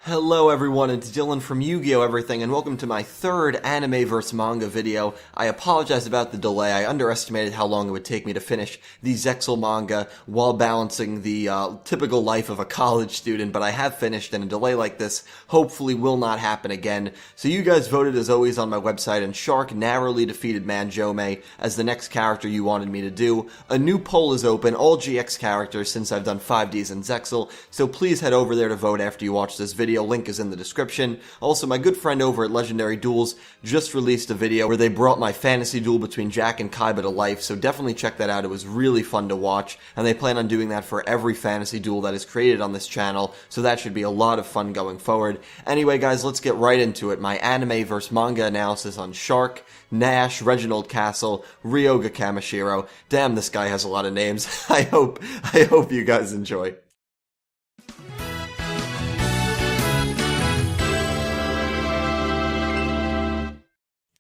Hello everyone, it's Dylan from Yu-Gi-Oh! Everything, and welcome to my third anime vs. manga video. I apologize about the delay. I underestimated how long it would take me to finish the Zexal manga while balancing the typical life of a college student, but I have finished, and a delay like this hopefully will not happen again. So you guys voted as always on my website, and Shark narrowly defeated Manjome as the next character you wanted me to do. A new poll is open, all GX characters since I've done 5Ds in Zexal, so please head over there to vote after you watch this video. Link is in the description. Also, my good friend over at Legendary Duels just released a video where they brought my fantasy duel between Jack and Kaiba to life, so definitely check that out. It was really fun to watch, and they plan on doing that for every fantasy duel that is created on this channel, so that should be a lot of fun going forward. Anyway, guys, let's get right into it. My anime versus manga analysis on Shark, Nash, Reginald Castle, Ryoga Kamishiro. Damn, this guy has a lot of names. I hope you guys enjoy.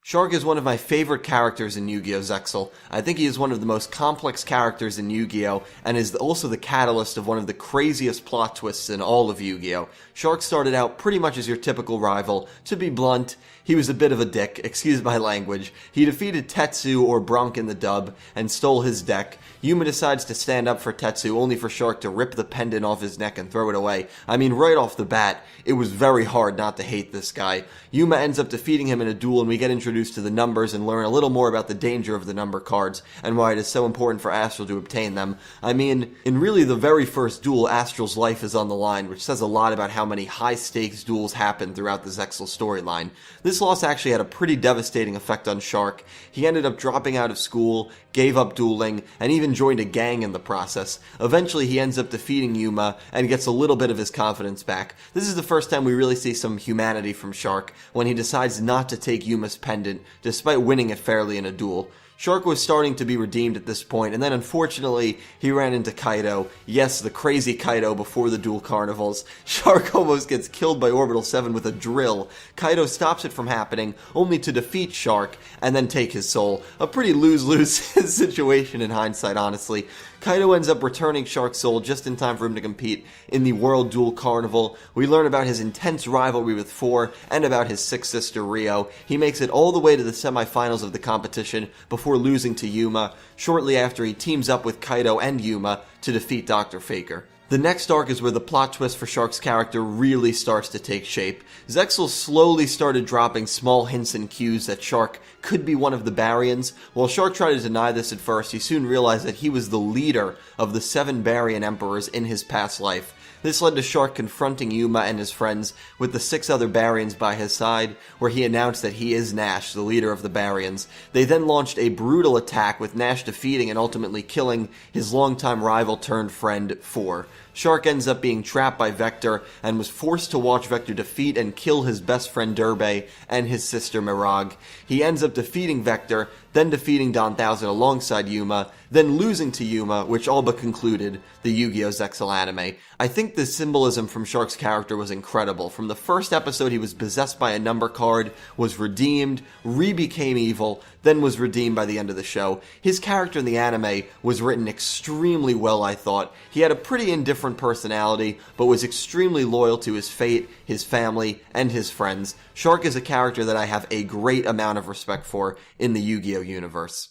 Shark is one of my favorite characters in Yu-Gi-Oh! Zexal. I think he is one of the most complex characters in Yu-Gi-Oh! And is also the catalyst of one of the craziest plot twists in all of Yu-Gi-Oh! Shark started out pretty much as your typical rival. To be blunt, he was a bit of a dick, excuse my language. He defeated Tetsu, or Bronk in the dub, and stole his deck. Yuma decides to stand up for Tetsu, only for Shark to rip the pendant off his neck and throw it away. I mean, right off the bat, it was very hard not to hate this guy. Yuma ends up defeating him in a duel, and we get introduced to the numbers and learn a little more about the danger of the number cards, and why it is so important for Astral to obtain them. I mean, in really the very first duel, Astral's life is on the line, which says a lot about how many high-stakes duels happen throughout the Zexal storyline. This loss actually had a pretty devastating effect on Shark. He ended up dropping out of school, gave up dueling, and even joined a gang in the process. Eventually, he ends up defeating Yuma and gets a little bit of his confidence back. This is the first time we really see some humanity from Shark, when he decides not to take Yuma's pendant, despite winning it fairly in a duel. Shark was starting to be redeemed at this point, and then unfortunately, he ran into Kaido. Yes, the crazy Kaido before the dual carnivals. Shark almost gets killed by Orbital 7 with a drill. Kaido stops it from happening, only to defeat Shark, and then take his soul. A pretty lose-lose situation in hindsight, honestly. Kaido ends up returning Shark's soul just in time for him to compete in the World Duel Carnival. We learn about his intense rivalry with Four, and about his sick sister Rio. He makes it all the way to the semifinals of the competition before losing to Yuma, shortly after he teams up with Kaido and Yuma to defeat Dr. Faker. The next arc is where the plot twist for Shark's character really starts to take shape. Zexal slowly started dropping small hints and cues that Shark could be one of the Baryons. While Shark tried to deny this at first, he soon realized that he was the leader of the 7 Baryon Emperors in his past life. This led to Shark confronting Yuma and his friends with the 6 other Baryons by his side, where he announced that he is Nash, the leader of the Baryons. They then launched a brutal attack, with Nash defeating and ultimately killing his longtime rival turned friend, Four. Shark ends up being trapped by Vector, and was forced to watch Vector defeat and kill his best friend Derbe and his sister Mirag. He ends up defeating Vector, then defeating Don Thousand alongside Yuma, then losing to Yuma, which all but concluded the Yu-Gi-Oh! Zexal anime. I think the symbolism from Shark's character was incredible. From the first episode, he was possessed by a number card, was redeemed, re-became evil, then was redeemed by the end of the show. His character in the anime was written extremely well, I thought. He had a pretty indifferent personality, but was extremely loyal to his fate, his family, and his friends. Shark is a character that I have a great amount of respect for in the Yu-Gi-Oh! Universe.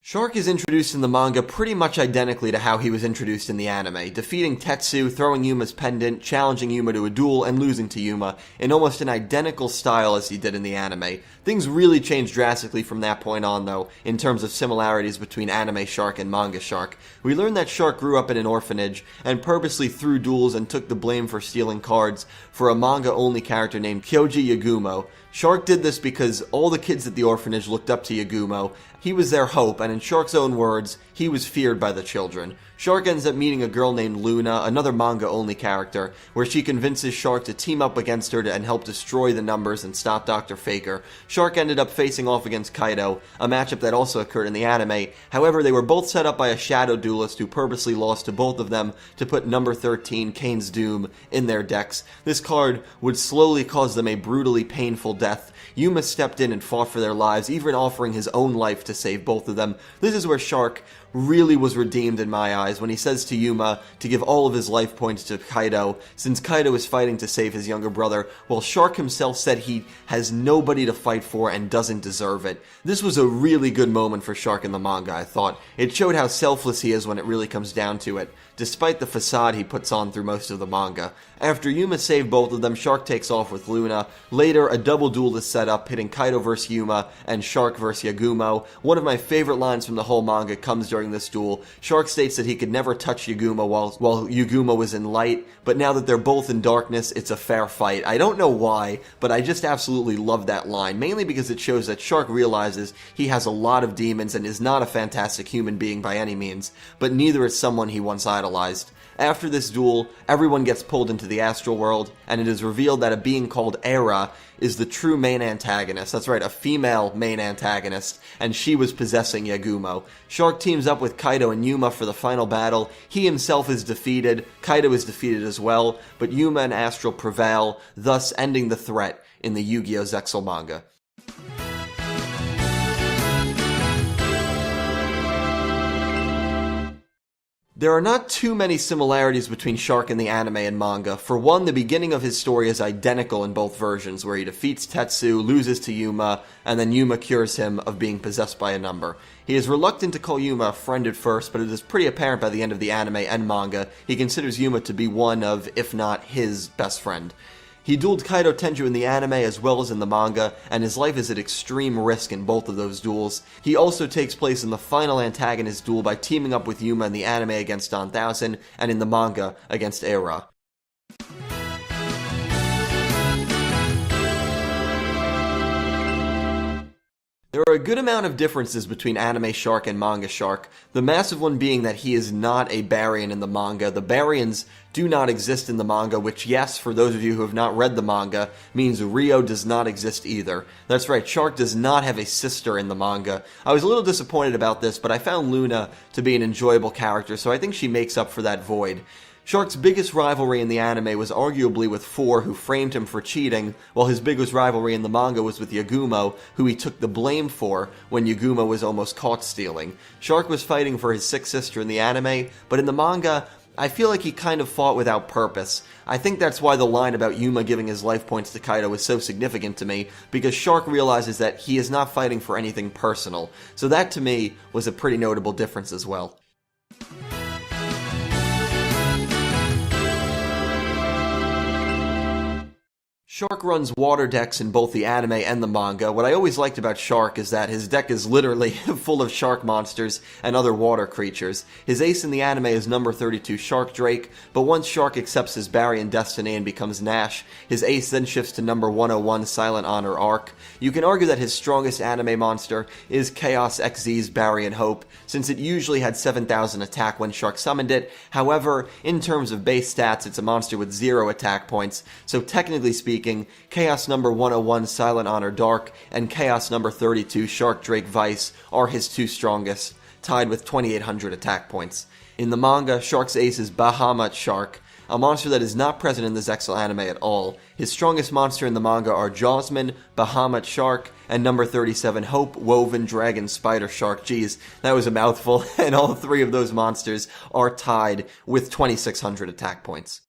Shark is introduced in the manga pretty much identically to how he was introduced in the anime, defeating Tetsu, throwing Yuma's pendant, challenging Yuma to a duel, and losing to Yuma, in almost an identical style as he did in the anime. Things really changed drastically from that point on, though, in terms of similarities between anime Shark and manga Shark. We learned that Shark grew up in an orphanage, and purposely threw duels and took the blame for stealing cards for a manga-only character named Kyoji Yagumo. Shark did this because all the kids at the orphanage looked up to Yagumo. He was their hope, and in Shark's own words, he was feared by the children. Shark ends up meeting a girl named Luna, another manga-only character, where she convinces Shark to team up against her and help destroy the numbers and stop Dr. Faker. Shark ended up facing off against Kaido, a matchup that also occurred in the anime. However, they were both set up by a shadow duelist who purposely lost to both of them to put number 13, Kane's Doom, in their decks. This card would slowly cause them a brutally painful death. Yuma stepped in and fought for their lives, even offering his own life to save both of them. This is where Shark really was redeemed in my eyes when he says to Yuma to give all of his life points to Kaido, since Kaido is fighting to save his younger brother, while Shark himself said he has nobody to fight for and doesn't deserve it. This was a really good moment for Shark in the manga, I thought. It showed how selfless he is when it really comes down to it, despite the facade he puts on through most of the manga. After Yuma saved both of them, Shark takes off with Luna. Later, a double duel is set up, pitting Kaido vs. Yuma and Shark vs. Yagumo. One of my favorite lines from the whole manga comes during this duel. Shark states that he could never touch Yagumo while Yagumo was in light, but now that they're both in darkness, it's a fair fight. I don't know why, but I just absolutely love that line, mainly because it shows that Shark realizes he has a lot of demons and is not a fantastic human being by any means, but neither is someone he once idolized. After this duel, everyone gets pulled into the astral world, and it is revealed that a being called Era is the true main antagonist. That's right, a female main antagonist, and she was possessing Yagumo. Shark teams up with Kaido and Yuma for the final battle. He himself is defeated, Kaido is defeated as well, but Yuma and Astral prevail, thus ending the threat in the Yu-Gi-Oh! Zexal manga. There are not too many similarities between Shark and the anime and manga. For one, the beginning of his story is identical in both versions, where he defeats Tetsu, loses to Yuma, and then Yuma cures him of being possessed by a number. He is reluctant to call Yuma a friend at first, but it is pretty apparent by the end of the anime and manga he considers Yuma to be one of, if not his, best friend. He dueled Kaido Tenju in the anime as well as in the manga, and his life is at extreme risk in both of those duels. He also takes place in the final antagonist duel by teaming up with Yuma in the anime against Don Thousand, and in the manga against Era. There are a good amount of differences between anime Shark and manga Shark, the massive one being that he is not a Baryon in the manga. The Baryons do not exist in the manga, which, yes, for those of you who have not read the manga, means Ryo does not exist either. That's right, Shark does not have a sister in the manga. I was a little disappointed about this, but I found Luna to be an enjoyable character, so I think she makes up for that void. Shark's biggest rivalry in the anime was arguably with Four, who framed him for cheating, while his biggest rivalry in the manga was with Yagumo, who he took the blame for when Yagumo was almost caught stealing. Shark was fighting for his sick sister in the anime, but in the manga, I feel like he kind of fought without purpose. I think that's why the line about Yuma giving his life points to Kaido is so significant to me, because Shark realizes that he is not fighting for anything personal. So that, to me, was a pretty notable difference as well. Shark runs water decks in both the anime and the manga. What I always liked about Shark is that his deck is literally full of shark monsters and other water creatures. His ace in the anime is number 32 Shark Drake, but once Shark accepts his Baryon destiny and becomes Nash, his ace then shifts to number 101 Silent Honor Arc. You can argue that his strongest anime monster is Chaos XZ's Baryon Hope, since it usually had 7,000 attack when Shark summoned it. However, in terms of base stats, it's a monster with 0 attack points, so technically speaking, Chaos number 101 Silent Honor Dark and Chaos number 32 Shark Drake Vice are his two strongest, tied with 2,800 attack points. In the manga, Shark's ace is Bahamut Shark, a monster that is not present in the Zexal anime at all. His strongest monster in the manga are Jawsman, Bahamut Shark, and number 37 Hope, Woven Dragon Spider Shark. Geez, that was a mouthful, and all three of those monsters are tied with 2,600 attack points.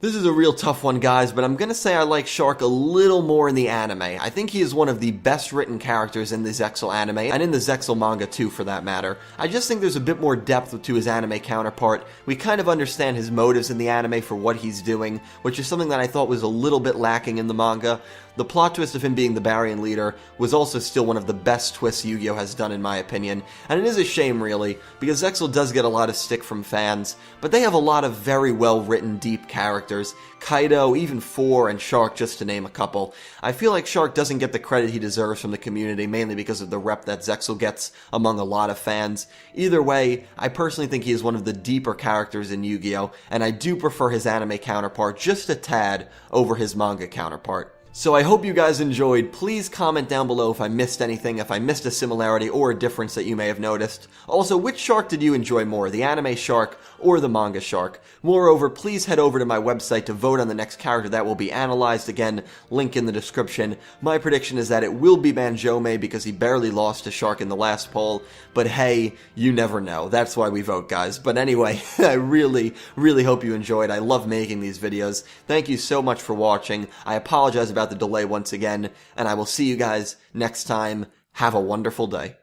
This is a real tough one, guys, but I'm gonna say I like Shark a little more in the anime. I think he is one of the best written characters in the Zexal anime, and in the Zexal manga too, for that matter. I just think there's a bit more depth to his anime counterpart. We kind of understand his motives in the anime for what he's doing, which is something that I thought was a little bit lacking in the manga. The plot twist of him being the Baryon leader was also still one of the best twists Yu-Gi-Oh! Has done in my opinion, and it is a shame really, because Zexal does get a lot of stick from fans, but they have a lot of very well written, deep characters. Kaido, even Four, and Shark, just to name a couple. I feel like Shark doesn't get the credit he deserves from the community, mainly because of the rep that Zexal gets among a lot of fans. Either way, I personally think he is one of the deeper characters in Yu-Gi-Oh! And I do prefer his anime counterpart just a tad over his manga counterpart. So I hope you guys enjoyed. Please comment down below if I missed anything, if I missed a similarity or a difference that you may have noticed. Also, which Shark did you enjoy more, the anime Shark or the manga shark. Moreover, please head over to my website to vote on the next character that will be analyzed. Again, link in the description. My prediction is that it will be Manjome because he barely lost to Shark in the last poll, but hey, you never know. That's why we vote, guys. But anyway, I really hope you enjoyed. I love making these videos. Thank you so much for watching. I apologize about the delay once again, and I will see you guys next time. Have a wonderful day.